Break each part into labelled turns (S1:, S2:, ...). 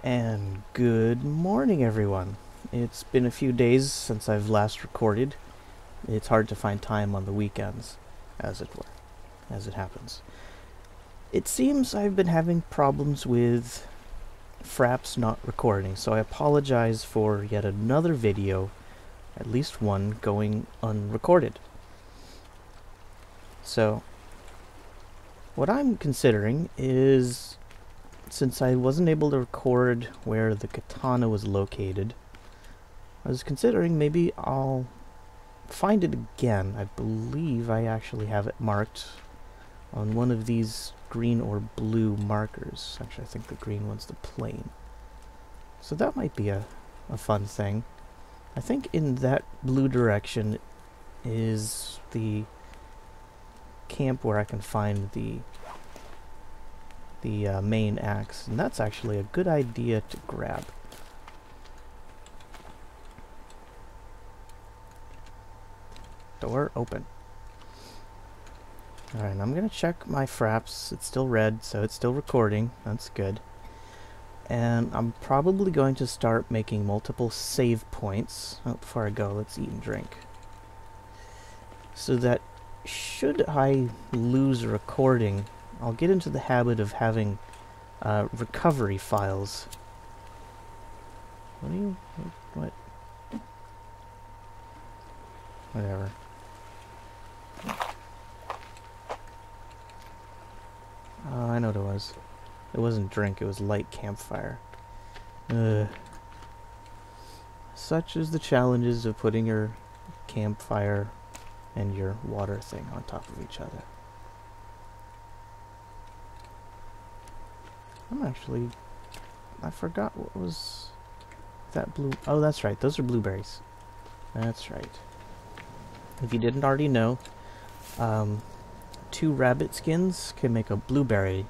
S1: And good morning, everyone. It's been a few days since I've last recorded. It's hard to find time on the weekends, as it were, as it happens. It seems I've been having problems with Fraps not recording, so I apologize for yet another video, at least one, going unrecorded. So, what I'm considering is, since I wasn't able to record where the katana was located, I was considering maybe I'll find it again. I believe I actually have it marked on one of these green or blue markers. Actually, I think the green one's the plane. So that might be a fun thing. I think in that blue direction is the camp where I can find the main axe, and that's actually a good idea to grab. Door open. Alright, I'm gonna check my fraps. It's still red, so it's still recording. That's good. And I'm probably going to start making multiple save points. Oh, before I go, let's eat and drink. So that should I lose a recording, I'll get into the habit of having recovery files. What? Whatever. Oh, I know what it was. It wasn't drink, it was light campfire. Such is the challenges of putting your campfire and your water thing on top of each other. I forgot what was that blue. Oh, that's right. Those are blueberries. That's right. If you didn't already know, 2 rabbit skins can make a blueberry,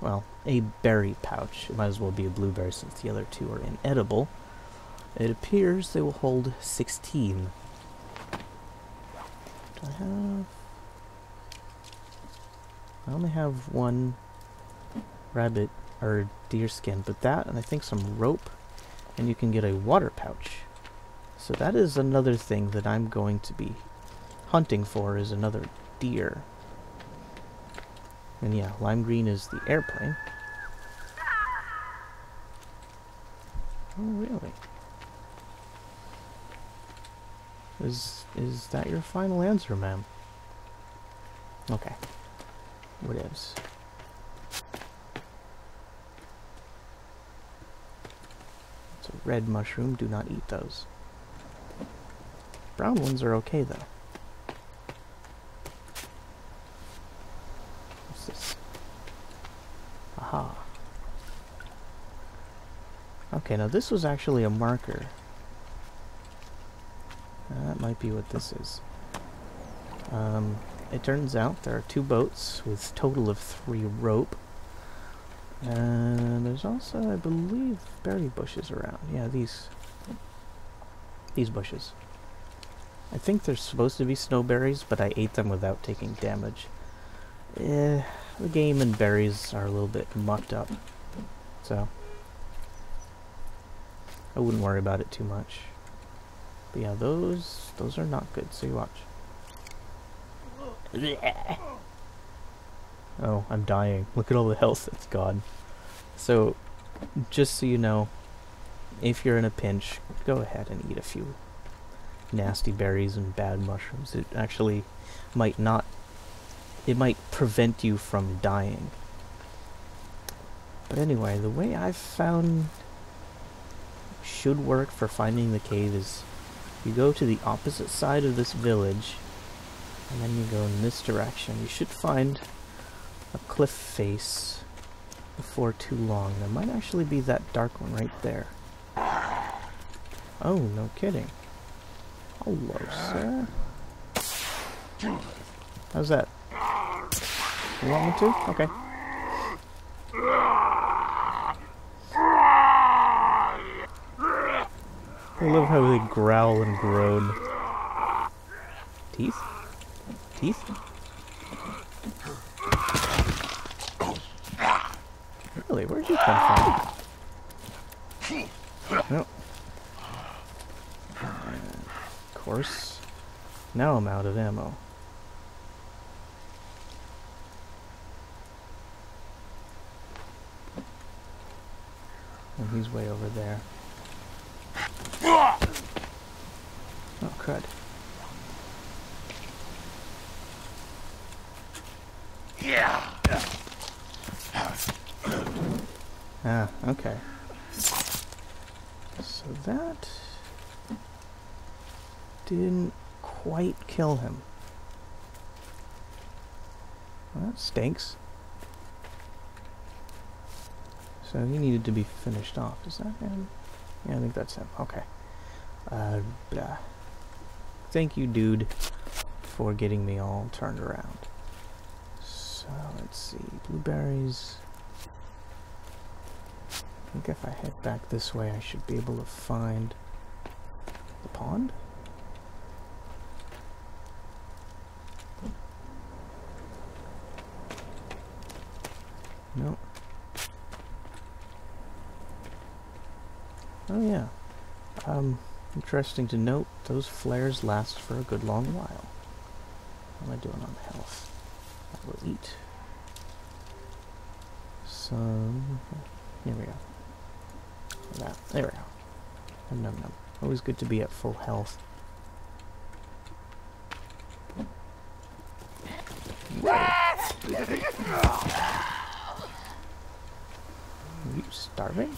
S1: well, a berry pouch. It might as well be a blueberry since the other 2 are inedible. It appears they will hold 16. Do I have... I only have 1 rabbit or deer skin, but that and I think some rope, and you can get a water pouch. So that is another thing that I'm going to be hunting for, is another deer. And yeah, lime green is the airplane. Oh, really? Is that your final answer, ma'am? Okay. Whatevs. It's a red mushroom. Do not eat those. Brown ones are okay, though. What's this? Aha. Okay, now this was actually a marker. That might be what this is. It turns out there are 2 boats with a total of 3 rope. And there's also, I believe, berry bushes around. Yeah, these bushes. I think they're supposed to be snowberries, but I ate them without taking damage. The game and berries are a little bit mucked up, so I wouldn't worry about it too much. But yeah, those are not good, so you watch. Oh, I'm dying. Look at all the health that's gone. So, just so you know, if you're in a pinch, go ahead and eat a few nasty berries and bad mushrooms. It actually might not... It might prevent you from dying. But anyway, the way I've found should work for finding the cave is you go to the opposite side of this village, and then you go in this direction. You should find a cliff face before too long. There might actually be that dark one right there. Oh, no kidding. Hello, sir. How's that? You want me to? Okay. I love how they growl and groan. Teeth? Teeth? Really? Where'd you come from? Nope. And of course, now I'm out of ammo. And he's way over there. Oh, crud. Ah, okay. So that didn't quite kill him. Well, that stinks. So he needed to be finished off. Is that him? Yeah, I think that's him. Okay. Blah. Thank you, dude, for getting me all turned around. So, let's see. Blueberries. I think if I head back this way, I should be able to find the pond. Nope. Oh yeah. Interesting to note, those flares last for a good long while. How am I doing on health? I will eat some... Here we go. That. There we go. Num num num. Always good to be at full health. Are you starving?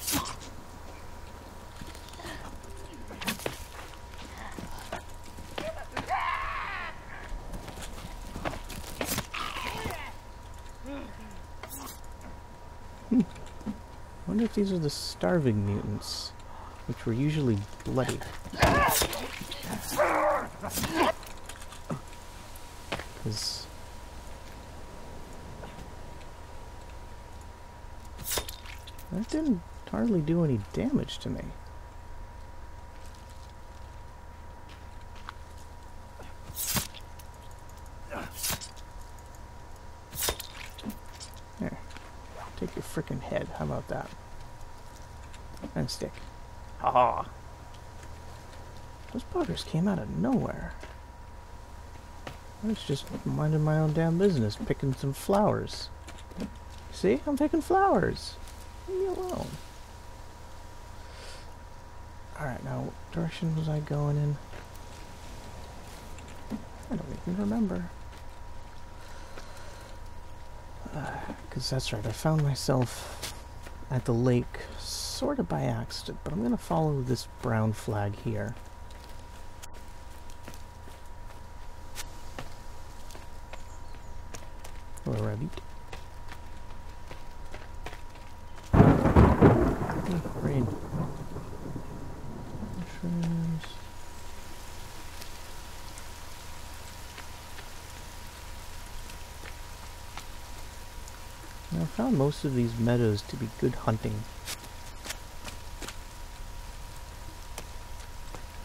S1: I wonder if these are the starving mutants, which were usually bloody. Because that didn't hardly do any damage to me. There. Take your frickin' head. How about that? And stick. Haha. Those buggers came out of nowhere. I was just minding my own damn business, picking some flowers. See? I'm picking flowers. Leave me alone. Alright, now what direction was I going in? I don't even remember. Because that's right, I found myself at the lake sort of by accident, but I'm going to follow this brown flag here. Hello, rabbit. Rain. Mushrooms. Now, I found most of these meadows to be good hunting.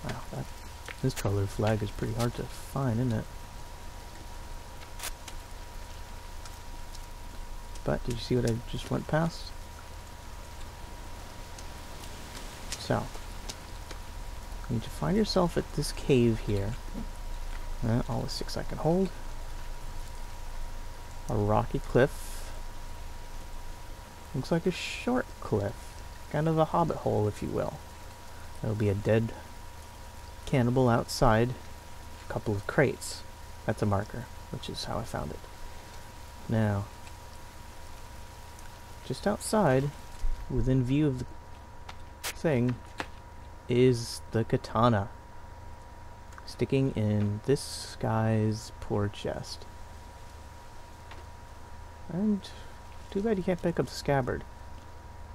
S1: Wow, this colored flag is pretty hard to find, isn't it? But, did you see what I just went past? So, you need to find yourself at this cave here. All the 6 I can hold. A rocky cliff. Looks like a short cliff. Kind of a hobbit hole, if you will. There'll be a dead cannibal outside. A couple of crates. That's a marker, which is how I found it. Now, just outside, within view of the thing, is the katana. Sticking in this guy's poor chest. And too bad you can't pick up the scabbard.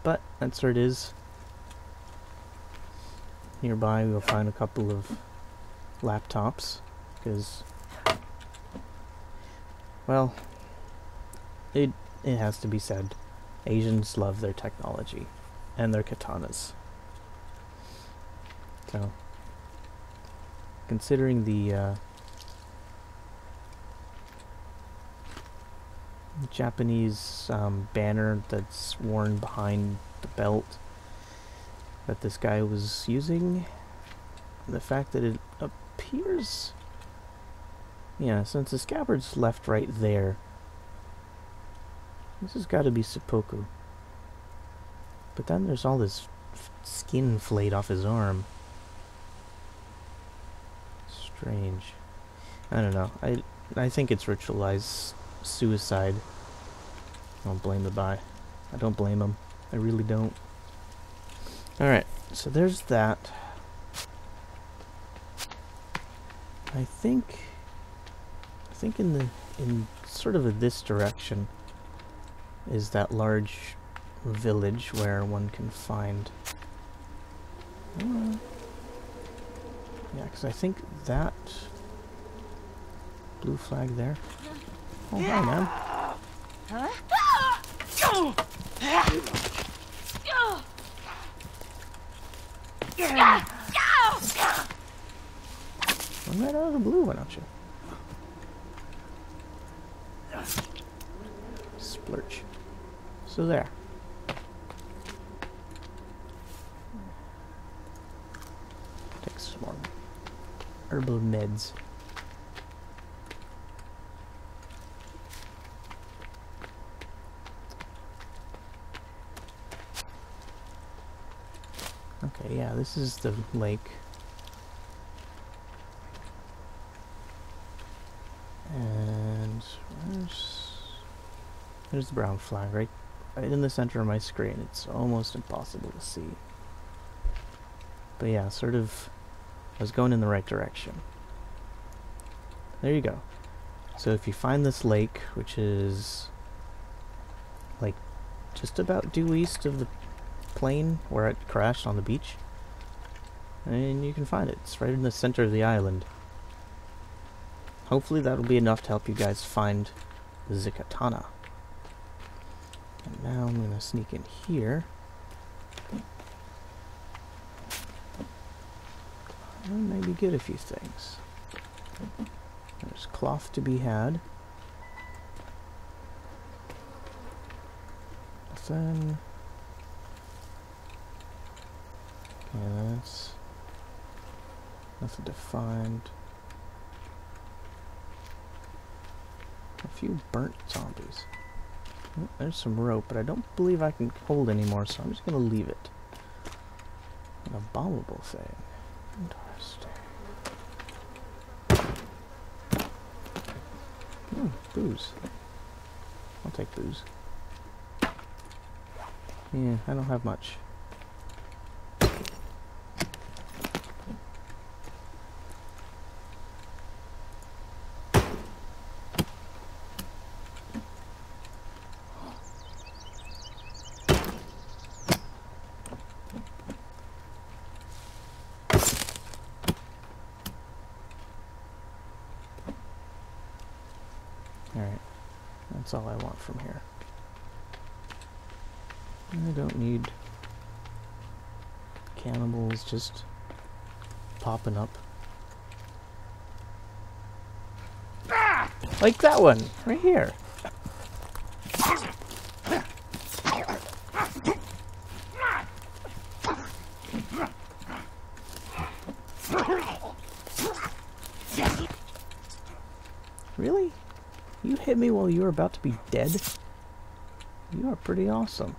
S1: But that's where it is. Nearby we'll find a couple of laptops, because, well, it has to be said, Asians love their technology and their katanas. So, considering the Japanese banner that's worn behind the belt, that this guy was using. The fact that it appears... Yeah, since the scabbard's left right there, this has got to be seppuku. But then there's all this skin flayed off his arm. Strange. I don't know. I think it's ritualized suicide. I don't blame the guy. I don't blame him. I really don't. Alright, so there's that. I think in sort of this direction is that large village where one can find... yeah, because I think that blue flag there... Oh, hi, man. Run right out of the blue, why don't you? Splurge. So there. Take some more herbal meds. Okay, yeah, this is the lake. And there's the brown flag right in the center of my screen. It's almost impossible to see. But yeah, sort of, I was going in the right direction. There you go. So if you find this lake, which is like just about due east of the plane where it crashed on the beach, and you can find it. It's right in the center of the island. Hopefully that'll be enough to help you guys find the katana. And now I'm gonna sneak in here. And maybe get a few things. There's cloth to be had. Then... yeah, that's... nothing to find. A few burnt zombies. Oh, there's some rope, but I don't believe I can hold anymore, so I'm just gonna leave it. An abominable thing. Interesting. Booze. I'll take booze. Yeah, I don't have much. Alright, that's all I want from here. I don't need cannibals just popping up. Like that one, right here. Really? You hit me while you were about to be dead? You are pretty awesome.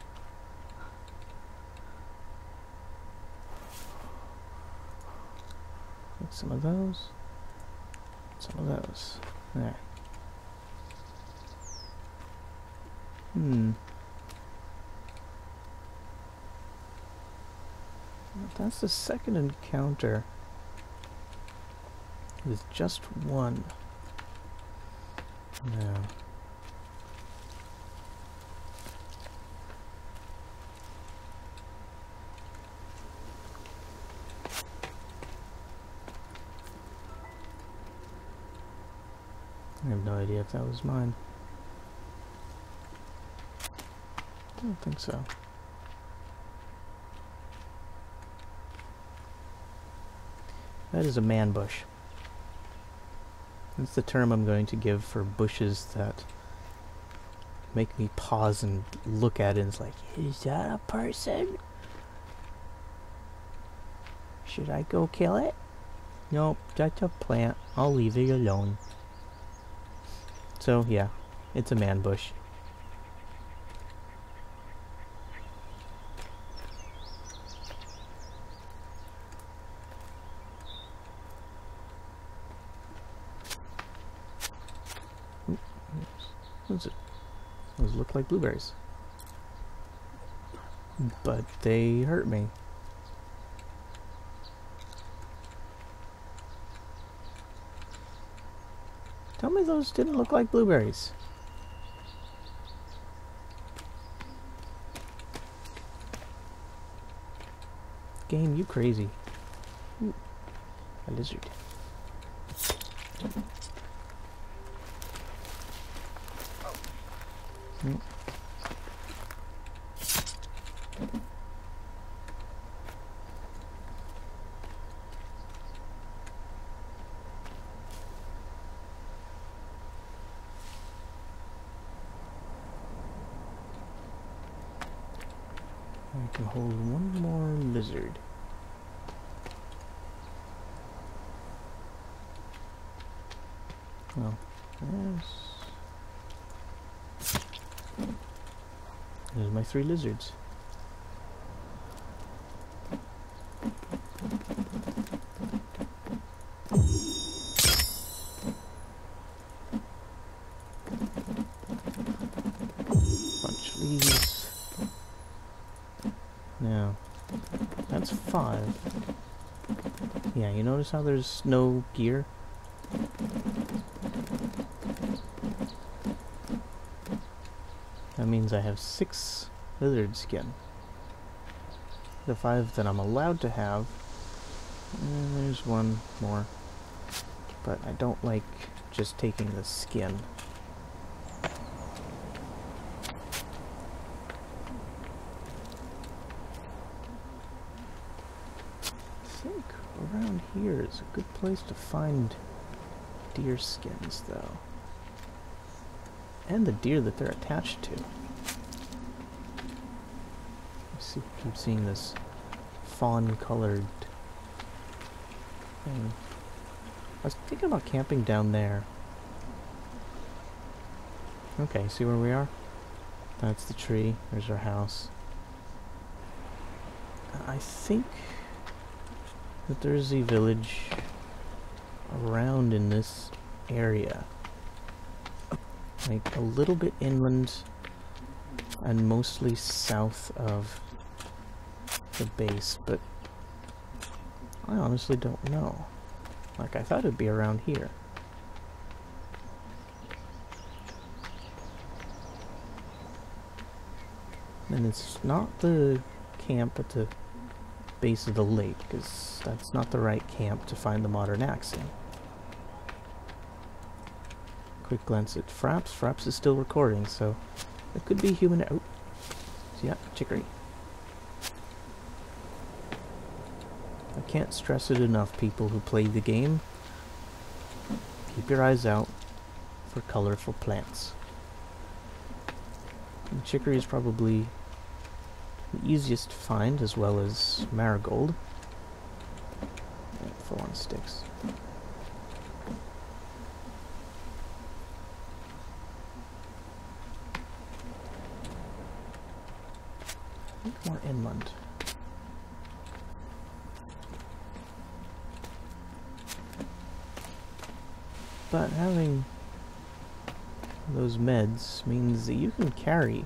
S1: Get some of those. Some of those. There. That's the second encounter with just one. No. I have no idea if that was mine. I don't think so. That is a man bush. That's the term I'm going to give for bushes that make me pause and look at it and it's like, is that a person? Should I go kill it? Nope, that's a plant. I'll leave it alone. So, yeah, it's a man bush. Ooh, what's it? Those look like blueberries. But they hurt me. Tell me those didn't look like blueberries. Game, you crazy. Ooh, a lizard. Mm. I can hold one more lizard. Well, there's my 3 lizards. Bunch of leaves. Now, that's 5. Yeah, you notice how there's no gear? That means I have 6 lizard skin. The 5 that I'm allowed to have. And there's 1 more. But I don't like just taking the skin. I think around here is a good place to find deer skins, though. And the deer that they're attached to. I keep seeing this fawn-colored thing. I was thinking about camping down there. Okay, see where we are? That's the tree. There's our house. I think that there's a village around in this area. Like a little bit inland and mostly south of the base, but I honestly don't know. Like, I thought it'd be around here. And it's not the camp at the base of the lake, because that's not the right camp to find the modern axe in. Quick glance at Fraps. Fraps is still recording, so it could be human. Oh, yeah, chicory. I can't stress it enough, people who play the game. Keep your eyes out for colorful plants. And chicory is probably the easiest to find, as well as marigold. Yeah, full on sticks. More inland. But having those meds means that you can carry,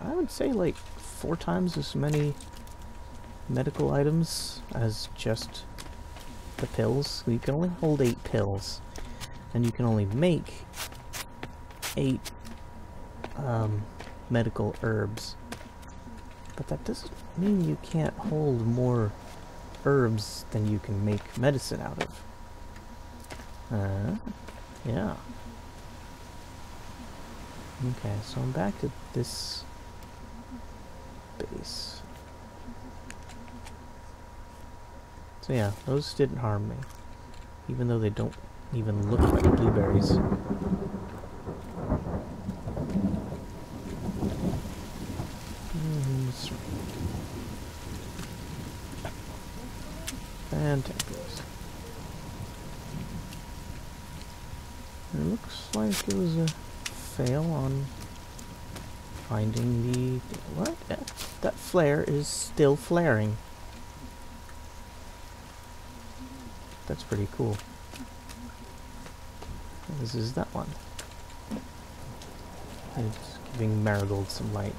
S1: I would say, like 4 times as many medical items as just the pills. You can only hold 8 pills, and you can only make 8 medical herbs. But that doesn't mean you can't hold more herbs than you can make medicine out of. Yeah. Okay, so I'm back to this base. So yeah, those didn't harm me. Even though they don't even look like blueberries. And 10 goes. It looks like it was a fail on finding the... What? That flare is still flaring. That's pretty cool. This is that one. It's giving Marigold some light.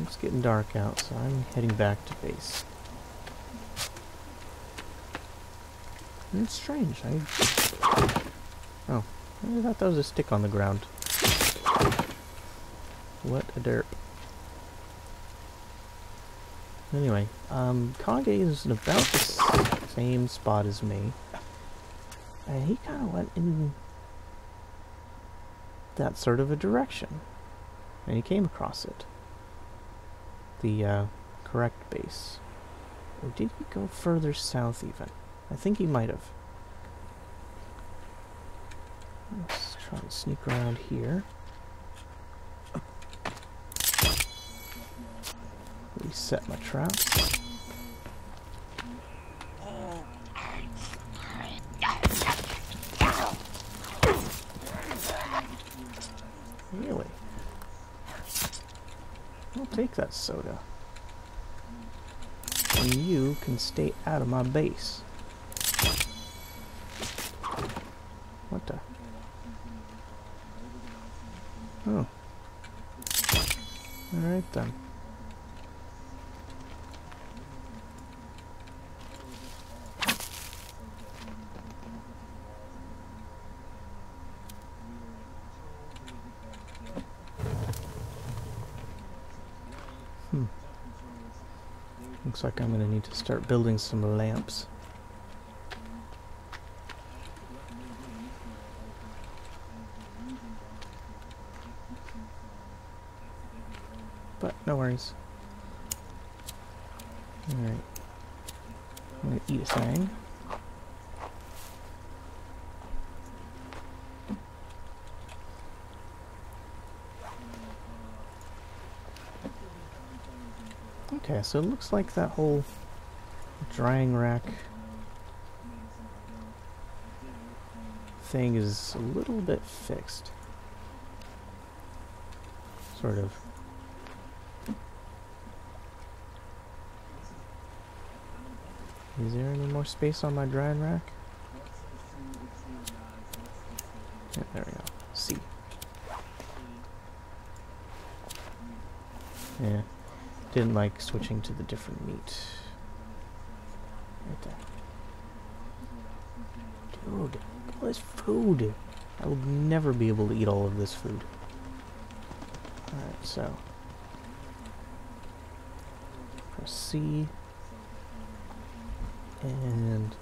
S1: It's getting dark out, so I'm heading back to base. And it's strange. Oh, I thought that was a stick on the ground. What a derp. Anyway, Kage is in about the same spot as me. And he kind of went in that sort of a direction. And he came across it. The correct base. Or did he go further south even? I think he might have. Let's try to sneak around here. Reset my traps. Really? I'll take that soda. And you can stay out of my base. What the? Oh. Alright then. Looks like I'm going to need to start building some lamps. But no worries. Alright. I'm going to eat a thing. Okay, so it looks like that whole drying rack thing is a little bit fixed. Sort of. Is there any more space on my drying rack? Yeah, there we go. C. Yeah. Didn't like switching to the different meat. Right there. Dude, all this food. I will never be able to eat all of this food. Alright, so. Press C. And do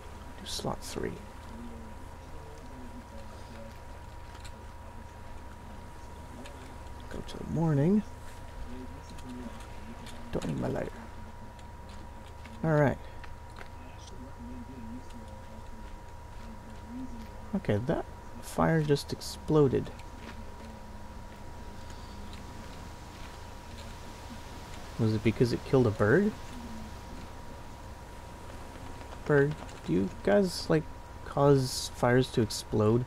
S1: slot 3. Go to the morning. Don't need my lighter. Alright. Okay, that fire just exploded. Was it because it killed a bird? Bird, do you guys, like, cause fires to explode?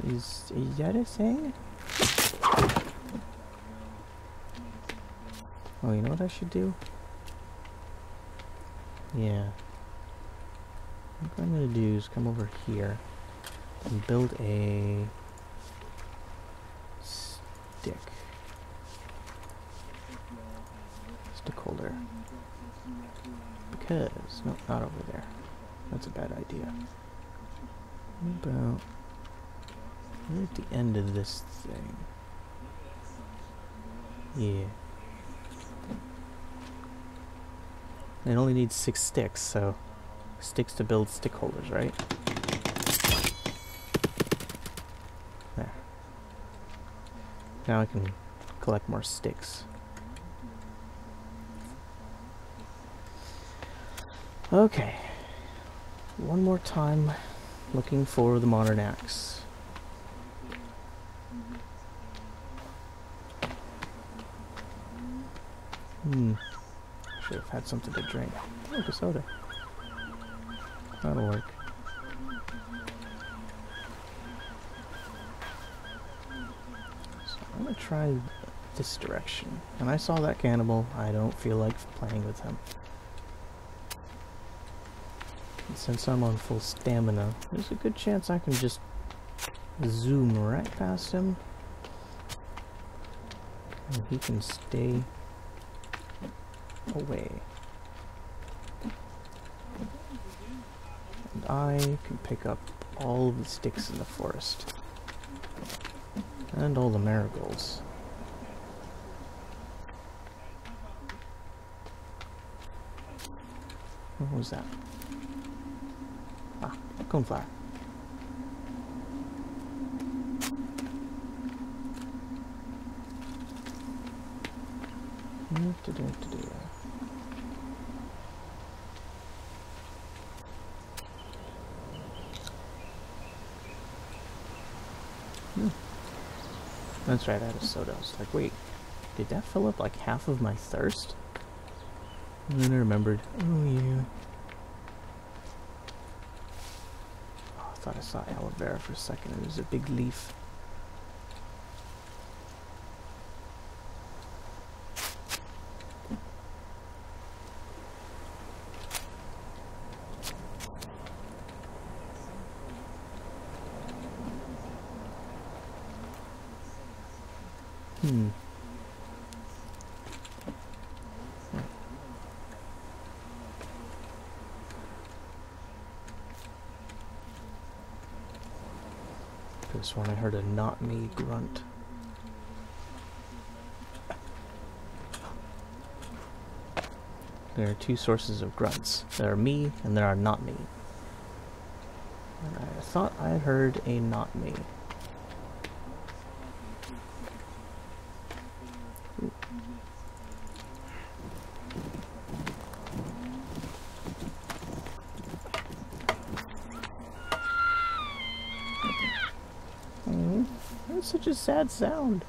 S1: Is that a thing? Oh, you know what I should do? Yeah. What I'm gonna do is come over here and build a stick holder. Because, no, not over there. That's a bad idea. What about right at the end of this thing? Yeah. It only needs 6 sticks, so sticks to build stick holders, right? There. Now I can collect more sticks. Okay. One more time looking for the modern axe. Should have had something to drink. Oh, a soda. That'll work. So I'm gonna try this direction. When I saw that cannibal, I don't feel like playing with him. And since I'm on full stamina, there's a good chance I can just zoom right past him. And he can stay away. And I can pick up all the sticks in the forest. And all the marigolds. What was that? Ah, coneflower. That's right, I had a soda. I was like, wait, did that fill up like half of my thirst? And then I remembered, oh yeah. Oh, I thought I saw aloe vera for a second. It was a big leaf. This one I heard a not me grunt. There are two sources of grunts. There are me and there are not me. And I thought I heard a not me. Ooh. That's such a sad sound.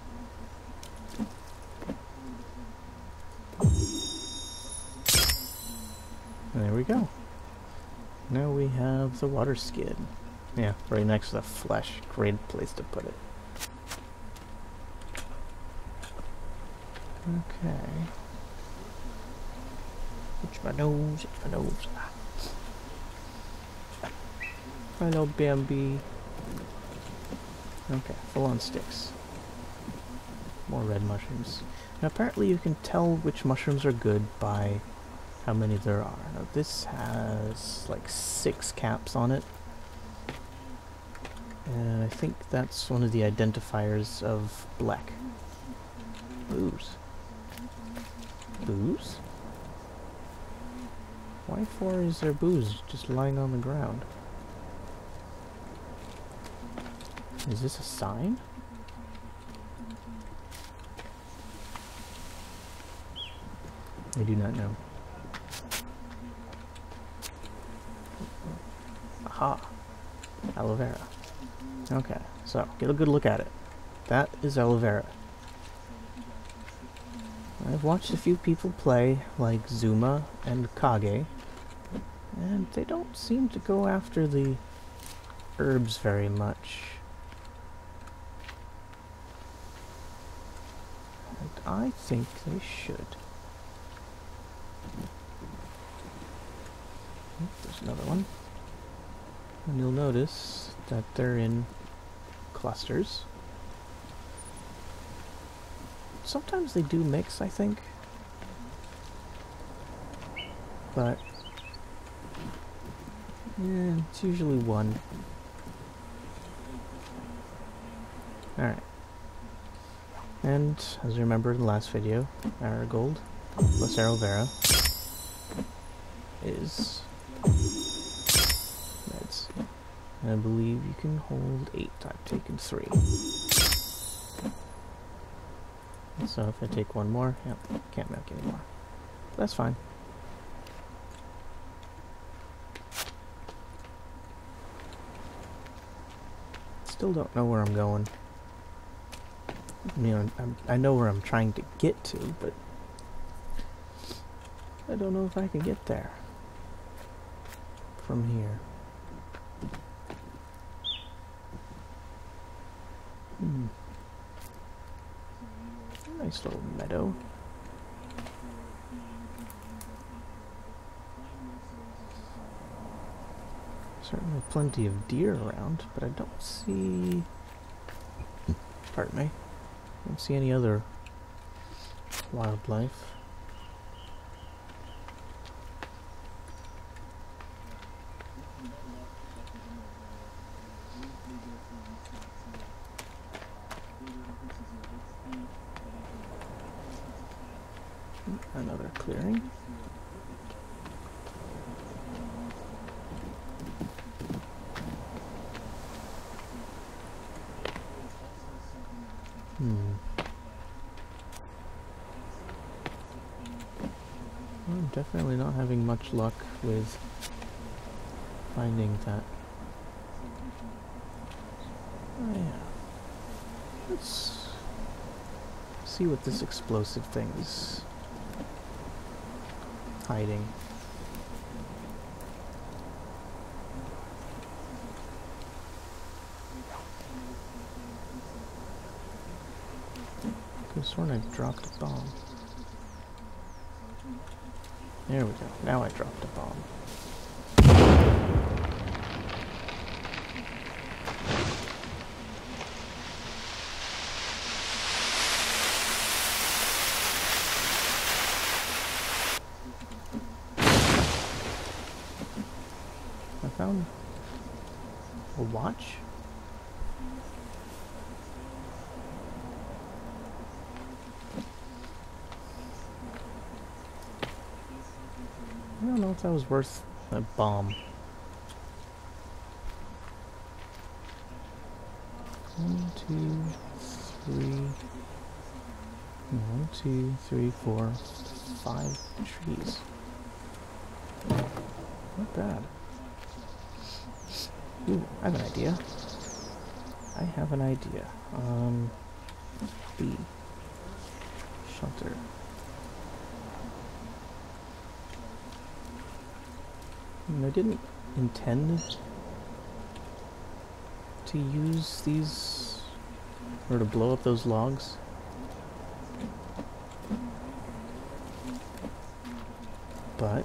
S1: There we go. Now we have the water skid. Yeah, right next to the flesh. Great place to put it. Okay. Itch my nose, itch my nose. Hello, Bambi. Okay, full on sticks. More red mushrooms. Now apparently you can tell which mushrooms are good by how many there are. Now this has like 6 caps on it. And I think that's one of the identifiers of black. Booze. Booze? Why for is there booze just lying on the ground? Is this a sign? I do not know. Aha! Aloe vera. Okay, so get a good look at it. That is aloe vera. I've watched a few people play, like Zuma and Kage, and they don't seem to go after the herbs very much. And I think they should. There's another one. And you'll notice that they're in clusters. Sometimes they do mix, I think. But yeah, it's usually one. Alright. And as you remember in the last video, Marigold plus aloe vera is meds. And I believe you can hold 8. I've taken 3. So if I take one more, yep, can't milk anymore. That's fine. Still don't know where I'm going. You know, I know where I'm trying to get to, but I don't know if I can get there from here. Nice little meadow. Certainly plenty of deer around, but I don't see... Pardon me. I don't see any other wildlife. Another clearing. I'm definitely not having much luck with finding that. Oh yeah. Let's see what this explosive thing is hiding. I could have sworn I dropped a bomb. There we go. Now I dropped a bomb. I found a watch. I don't know if that was worth a bomb. 1, 2, 3. 1, 2, 3, 4, 5 trees. Not bad. Ooh, I have an idea. I have an idea. B. Shelter. I didn't intend to use these, or to blow up those logs. But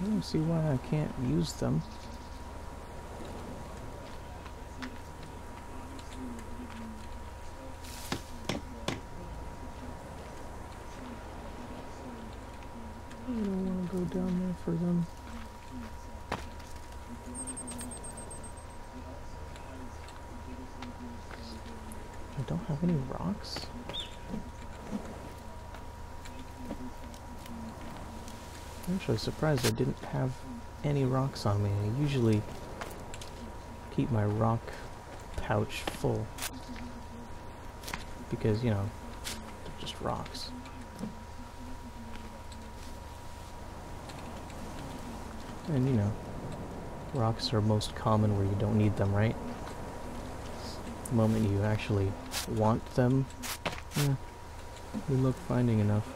S1: I don't see why I can't use them. I don't want to go down there for them. I don't have any rocks. I'm actually surprised I didn't have any rocks on me. I usually keep my rock pouch full because, you know, they're just rocks. And, you know, rocks are most common where you don't need them, right? The moment you actually want them, yeah, good luck finding enough.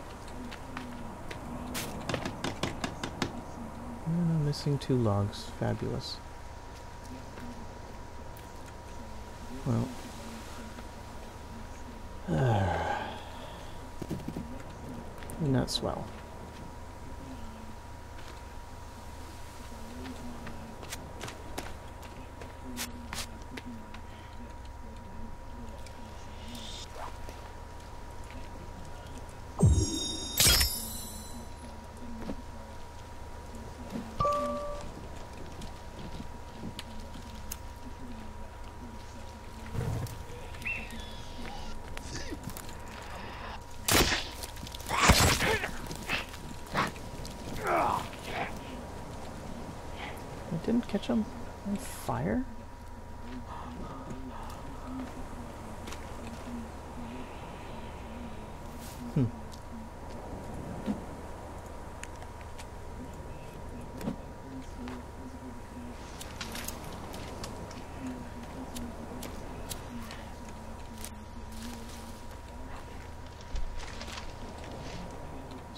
S1: Missing 2 logs. Fabulous. Well. Not swell. Didn't catch him on fire?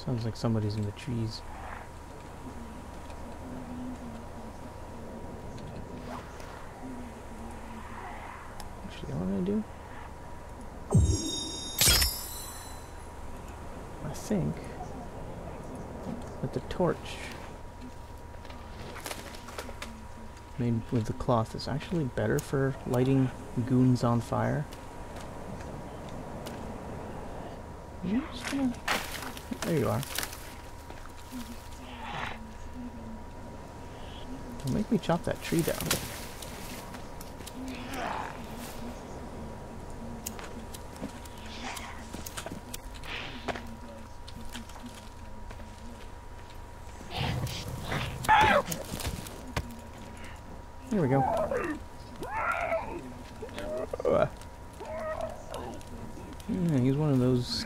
S1: Sounds like somebody's in the trees. Actually, what I'm gonna do? I think that the torch made with the cloth is actually better for lighting goons on fire. I'm just gonna... There you are. Don't make me chop that tree down. Here we go. Yeah, he's one of those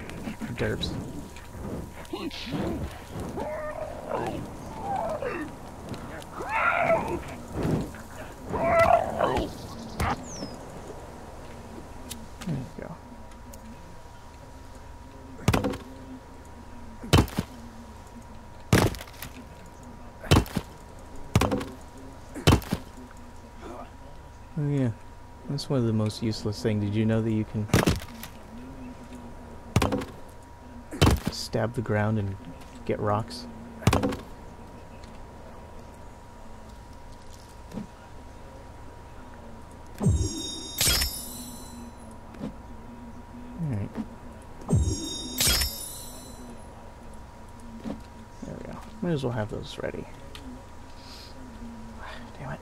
S1: derps. There you go. Oh yeah, that's one of the most useless things. Did you know that you can stab the ground and get rocks? Alright. There we go. Might as well have those ready. Damn it.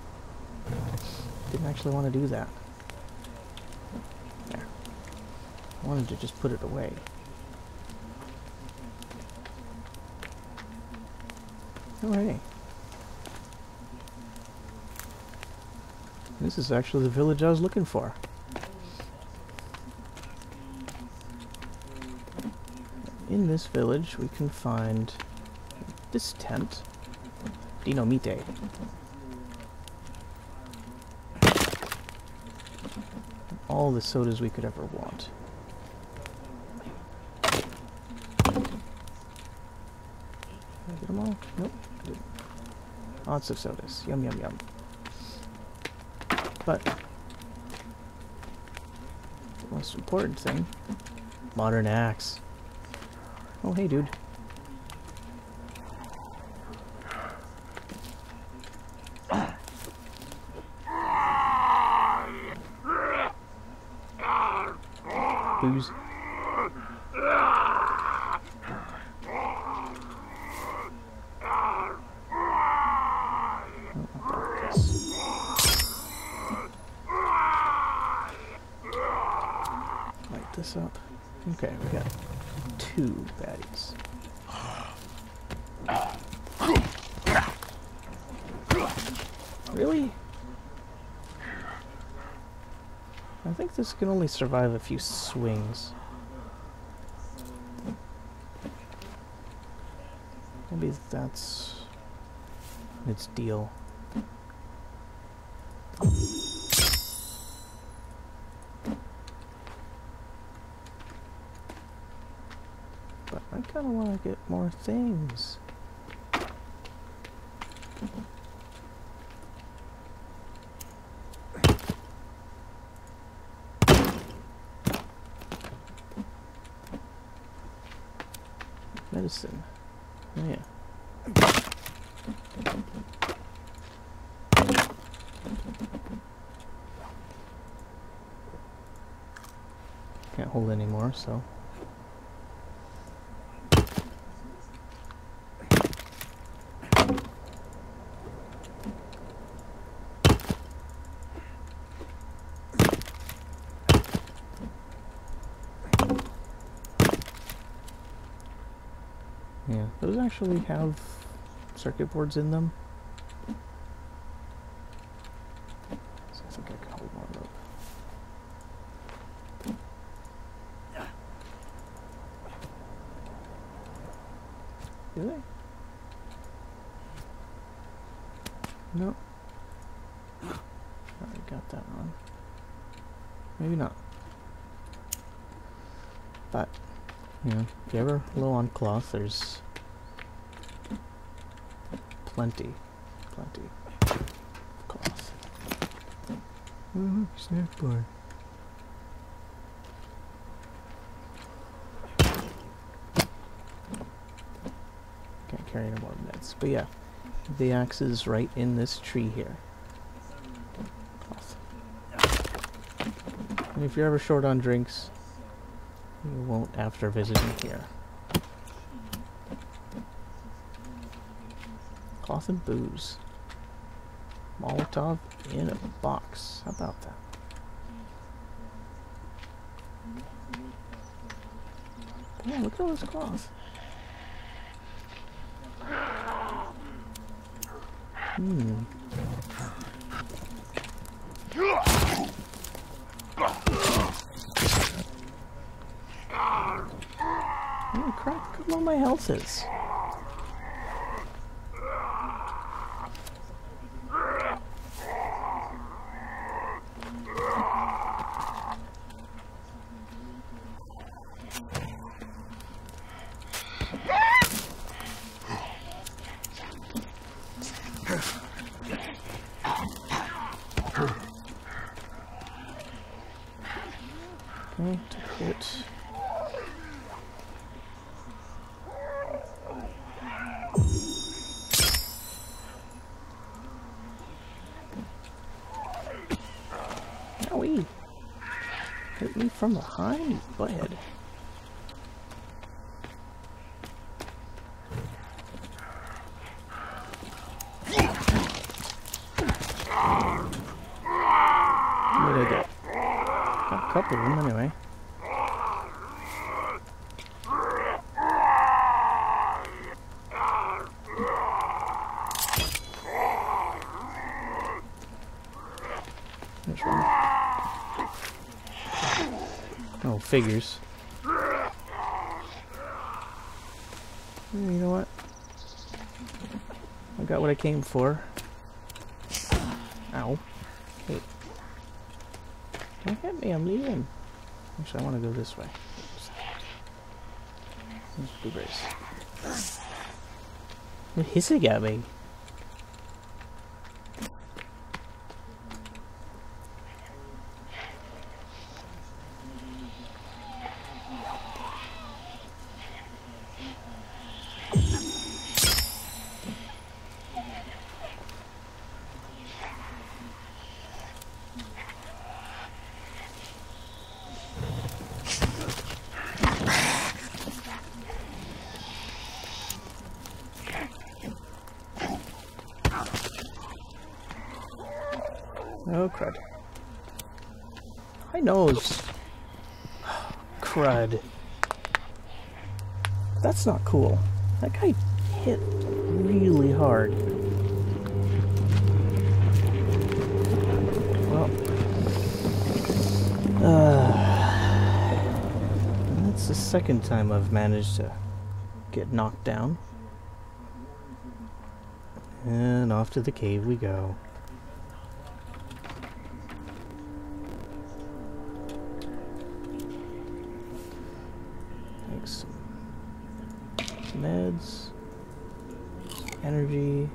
S1: Didn't actually want to do that. There. I wanted to just put it away. Alrighty. This is actually the village I was looking for. In this village, we can find this tent, Dinamite. All the sodas we could ever want. Did I get them all? Nope, I didn't. Lots of sodas. Yum, yum, yum. But the most important thing, modern axe. Oh, hey, dude. Booze. Light this up. Okay, we got 2 baddies. Really? I think this can only survive a few swings. Maybe that's its deal. But I kind of want to get more things. Medicine. Oh yeah. Can't hold anymore, so. Yeah, those actually have circuit boards in them. So I think I can hold more rope. Do they? No. Already got that on. Maybe not. But, you know, if you're ever low on cloth, there's plenty. Plenty. Cloth. Oh, snack bar. Can't carry any more meds. But yeah, the axe is right in this tree here. Cloth. And if you're ever short on drinks, you won't after visiting here. Cloth and booze. Molotov in a box. How about that? Oh, look at all this cloth. Hmm. Oh crap, look what my health is. Okay, took it. Owie! Hit me from behind, you butthead. What did I get? Got a couple of them anyway. There's one. Oh, figures. You know what? I got what I came for. Ow. Hey. Don't hit me, I'm leaving. Actually, I want to go this way. There's blueberries. You're hissing at me. Oh, crud. High nose. Crud. That's not cool. That guy hit really hard. Well. That's the second time I've managed to get knocked down. And off to the cave we go. Some meds, energy,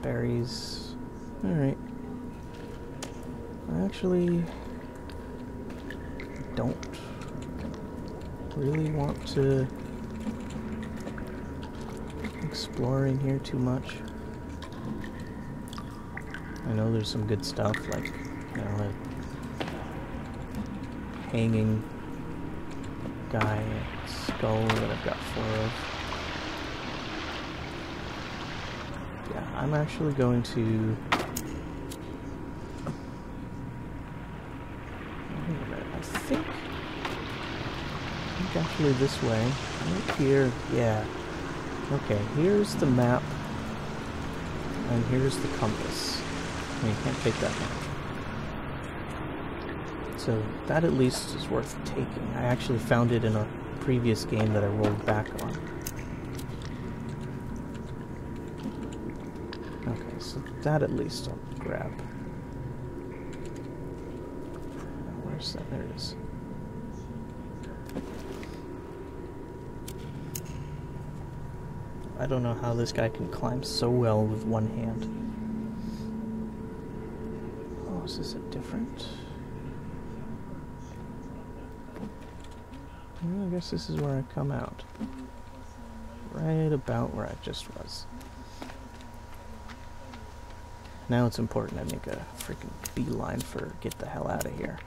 S1: berries. Alright. I actually don't really want to explore in here too much. I know there's some good stuff, like, you know, like hanging guy skull that I've got 4 of. Yeah, I'm actually going to... I think actually this way. Right here. Yeah. Okay, here's the map. And here's the compass. I mean, you can't take that one. So that at least is worth taking. I actually found it in a previous game that I rolled back on. Okay, so that at least I'll grab. Where's that? There it is. I don't know how this guy can climb so well with one hand. Oh, is this a different... Well, I guess this is where I come out. Right about where I just was. Now it's important I make a freaking beeline for get the hell out of here.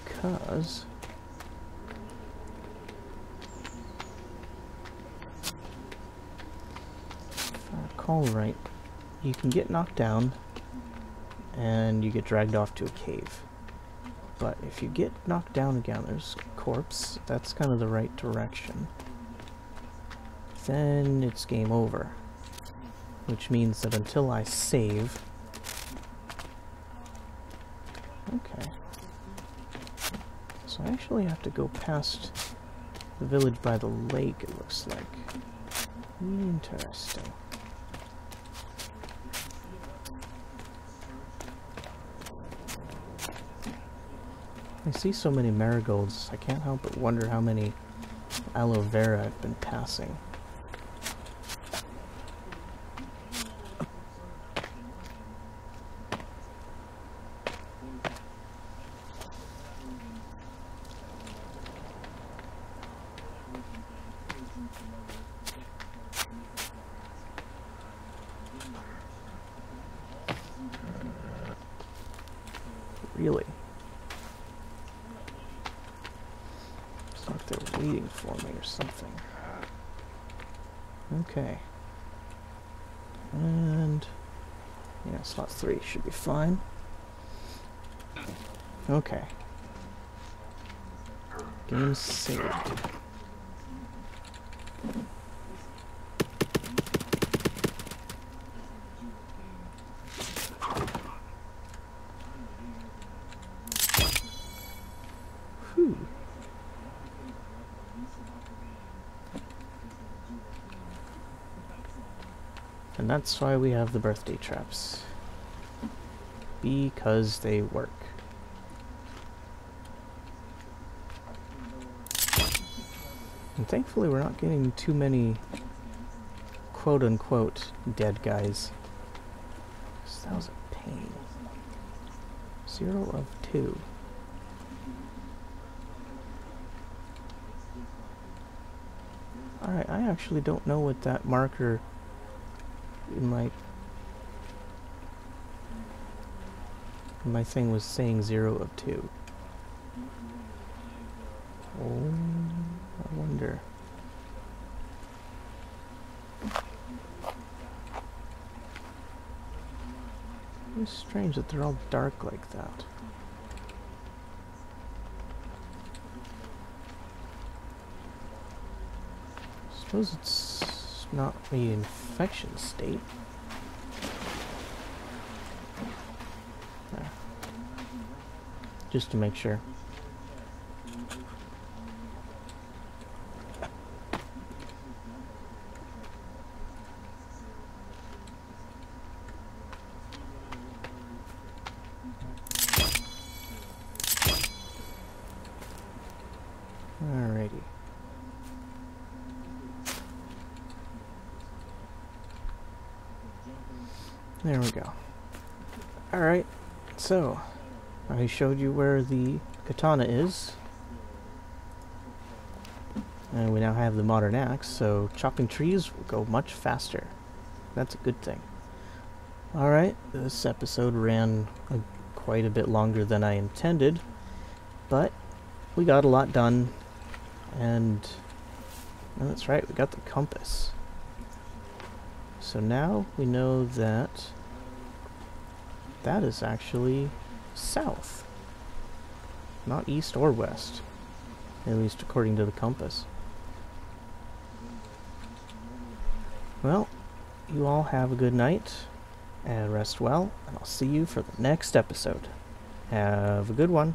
S1: Because if I recall right, you can get knocked down and you get dragged off to a cave. But if you get knocked down again, there's a corpse, that's kind of the right direction. Then it's game over. Which means that until I save... Okay. So I actually have to go past the village by the lake, it looks like. Interesting. I see so many marigolds, I can't help but wonder how many aloe vera I've been passing. Really? It's like they're waiting for me or something. Okay. And... yeah, slot 3 should be fine. Okay. Game saved. Whew. And that's why we have the birthday traps. Because they work. And thankfully we're not getting too many quote-unquote dead guys. So that was a pain. 0 of 2. Alright, I actually don't know what that marker in my thing was saying 0 of 2. Oh, I wonder. It's strange that they're all dark like that. I suppose it's not the infection state. There. Just to make sure. Alrighty. There we go. Alright, so I showed you where the katana is. And we now have the modern axe, so chopping trees will go much faster. That's a good thing. Alright, this episode ran quite a bit longer than I intended, but we got a lot done, and oh, that's right, we got the compass. So now we know that that is actually south, not east or west, at least according to the compass. Well, you all have a good night, and rest well, and I'll see you for the next episode. Have a good one.